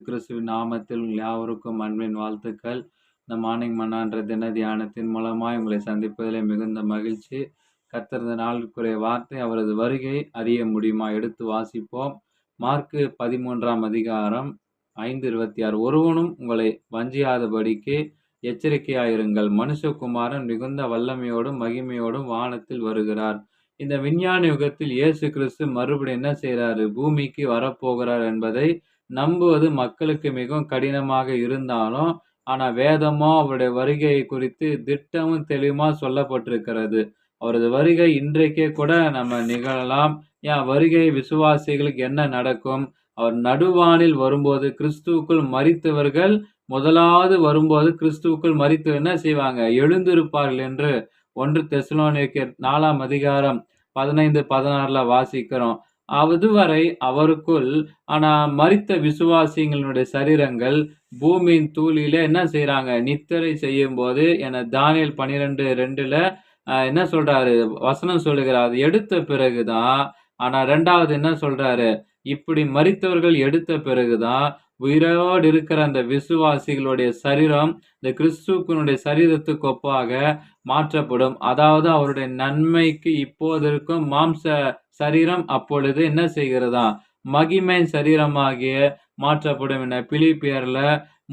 கிறிஸ்துவின் நாமத்தில் உங்கள் யாவருக்கும் அன்பின் வாழ்த்துக்கள். இந்த மார்னிங் மன்னா என்ற தின தியானத்தின் மூலமாய் உங்களை சந்திப்பதிலே மிகுந்த மகிழ்ச்சி. கர்த்தர் இந்த நாளுக்குரிய வார்த்தை அவரது வருகை அறிய முடியுமா? எடுத்து வாசிப்போம். மார்க்கு 13ஆம் அதிகாரம் 5:26. ஒருவனும் உங்களை வஞ்சியாதபடிக்கு எச்சரிக்கையாயிருங்கள். மனுஷகுமாரன் மிகுந்த வல்லமையோடும் மகிமையோடும் வானத்தில் வருகிறார். இந்த விஞ்ஞான யுகத்தில் இயேசு கிறிஸ்து மறுபடியும் என்ன செய்றாரு? பூமிக்கு வரப்போகிறார் என்பதை நம்புவது மக்களுக்கு மிகவும் கடினமாக இருந்தாலும், ஆனா வேதமோ அவருடைய வருகையை குறித்து திட்டமும் தெளிவுமா சொல்லப்பட்டிருக்கிறது. அவரது வருகை இன்றைக்கே கூட நம்ம நிகழலாம். ஏன் வருகை விசுவாசிகளுக்கு என்ன நடக்கும்? அவர் நடுவானில் வரும்போது கிறிஸ்துவுக்குள் மரித்தவர்கள் முதலாவது வரும்போது கிறிஸ்துவுக்குள் மரித்து என்ன செய்வாங்க? எழுந்திருப்பார்கள் என்று 1 தெசலோனிக்கேயர் 4ஆம் அதிகாரம் 15, 16ல வாசிக்கிறோம். அதுவரை அவருக்குள் மரித்த விசுவாசிகளுடைய சரீரங்கள் பூமியின் தூளில என்ன செய்றாங்க? நித்திரை செய்யும்போது என தானியேல் 12:2ல என்ன சொல்றாரு? வசனம் சொல்லுகிறார். அது எடுத்த பிறகுதான் 2வது என்ன சொல்றாரு? இப்படி மரித்தவர்கள் எடுத்த பிறகுதான் உயிரோடு இருக்கிற அந்த விசுவாசிகளுடைய சரீரம் இந்த கிறிஸ்துவினுடைய சரீரத்துக்கு ஒப்பாக மாற்றப்படும். அதாவது அவருடைய நன்மைக்கு இப்போது இருக்கும் மாம்ச சரீரம் அப்பொழுது என்ன செய்கிறதா? மகிமை சரீரமாகிய மாற்றப்படும் என பிலிப்பியர்ல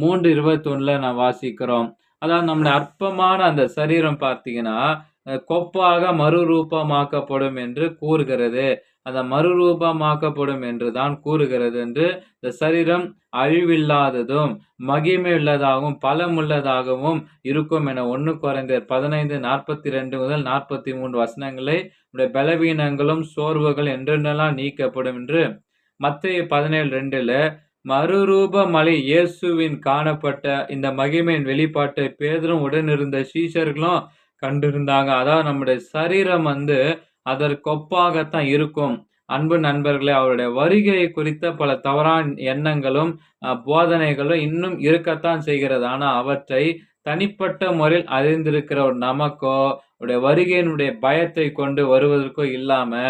3:21ல நான் வாசிக்கிறோம். அதாவது நம்முடைய அற்பமான அந்த சரீரம் பார்த்தீங்கன்னா கொப்பாக மறுரூபமாக்கப்படும் என்று கூறுகிறது. அந்த மறுரூபமாக்கப்படும் என்று தான் கூறுகிறது என்று இந்த சரீரம் அழிவில்லாததும் மகிமை உள்ளதாகவும் பலமுள்ளதாகவும் இருக்கும் என 1 கொரிந்தியர் 15:42 முதல் 43 வசனங்களை பலவீனங்களும் சோர்வுகள் என்றென்னெல்லாம் நீக்கப்படும் என்று மத்தேயு 17:2ல மறுரூபமலை இயேசுவின் காணப்பட்ட இந்த மகிமையின் வெளிப்பாட்டை பேதுரும் உடனிருந்த சீஷர்களும் கண்டிருந்தாங்க. அதாவது நம்முடைய சரீரம் அதற்கொப்பாகத்தான் இருக்கும். அன்பு நண்பர்களே, அவருடைய வருகையை குறித்த பல தவறான எண்ணங்களும் போதனைகளும் இன்னும் இருக்கத்தான் செய்கிறது. ஆனா அவற்றை தனிப்பட்ட முறையில் அறிந்திருக்கிற ஒரு நமக்கோ அவருடைய வருகையினுடைய பயத்தை கொண்டு வருவதற்கோ இல்லாம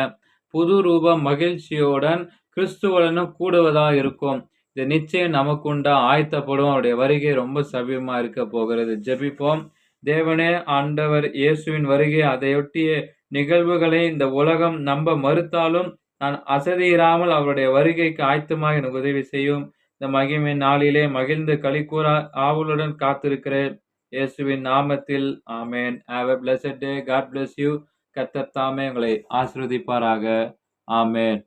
புது ரூப மகிழ்ச்சியுடன் கிறிஸ்துவுடனும் கூடுவதா இருக்கும். இது நிச்சயம் நமக்குண்டா ஆயத்தப்படும். அவருடைய வருகை ரொம்ப சமீபமா இருக்க போகிறது. ஜெபிப்போம். தேவனே, ஆண்டவர் இயேசுவின் வருகை அதையொட்டிய நிகழ்வுகளை இந்த உலகம் நம்ப மறுத்தாலும் நான் அசதியிராமல் அவருடைய வருகைக்கு ஆயத்தமாக எனக்கு உதவி செய்யும். இந்த மகிமை நாளிலே மகிழ்ந்து களிக்கூற ஆவலுடன் காத்திருக்கிறேன். இயேசுவின் நாமத்தில் ஆமென். Have a blessed day. God bless you. கர்த்தர் தாமே உங்களை ஆசீர்வதிப்பாராக. ஆமென்.